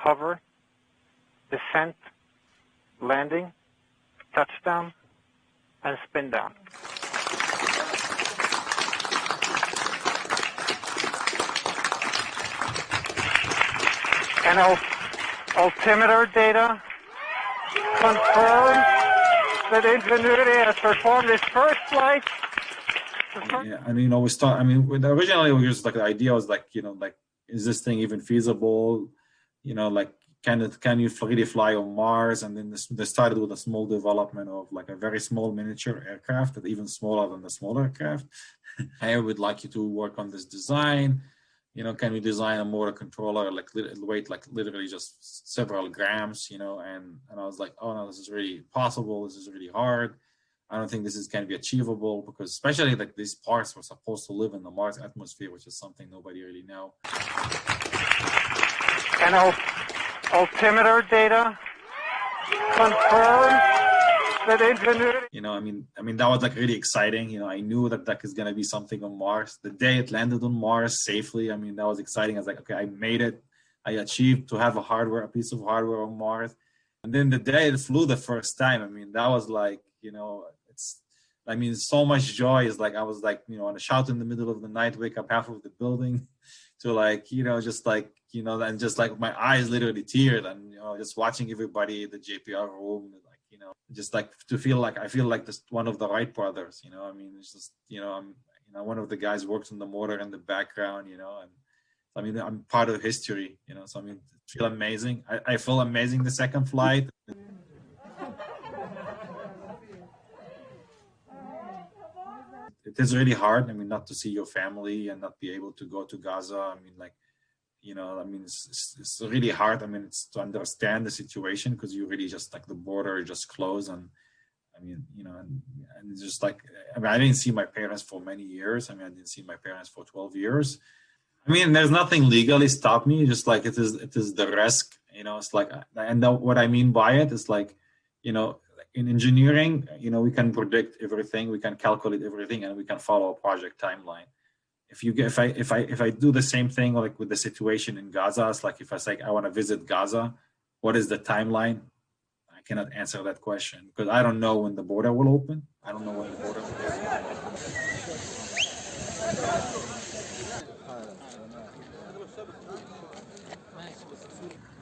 hover, descent, landing, touchdown, and spin down. And altimeter data confirms that Ingenuity has performed its first flight. Yeah, and we start. Originally, we just like the idea was like, is this thing even feasible? Like, can you really fly on Mars? And then they started with a small development of like a very small miniature aircraft, that even smaller than the smaller aircraft. I would like you to work on this design. Can we design a motor controller like weight like literally just several grams? And I was like, oh no, this is really possible. This is really hard. I don't think this can be achievable, because especially like these parts were supposed to live in the Mars atmosphere, which is something nobody really know. And altimeter data confirms that Ingenuity. That was like really exciting. I knew that is gonna be something on Mars. The day it landed on Mars safely, that was exciting. I was like, okay, I made it. I achieved to have a piece of hardware on Mars. And then the day it flew the first time, that was like, so much joy. Is like I was like, on a shout in the middle of the night, wake up half of the building, to like, just like, and just like my eyes literally teared, and just watching everybody in the JPR room, like, just like to feel like I feel like this one of the Wright brothers. It's just, I'm one of the guys works on the motor in the background, and I'm part of history, so it feel amazing. I feel amazing the second flight. It is really hard. Not to see your family and not be able to go to Gaza. It's really hard. It's to understand the situation, because you really just like the border just closed, and and it's just like, I didn't see my parents for many years. I didn't see my parents for 12 years. There's nothing legally stop me. Just like it is the risk. It's like, and what I mean by it is like, in engineering, we can predict everything, we can calculate everything, and we can follow a project timeline. If I do the same thing like with the situation in Gaza, it's like if I say I want to visit Gaza, what is the timeline? I cannot answer that question, because I don't know when the border will open. I don't know when the border will open.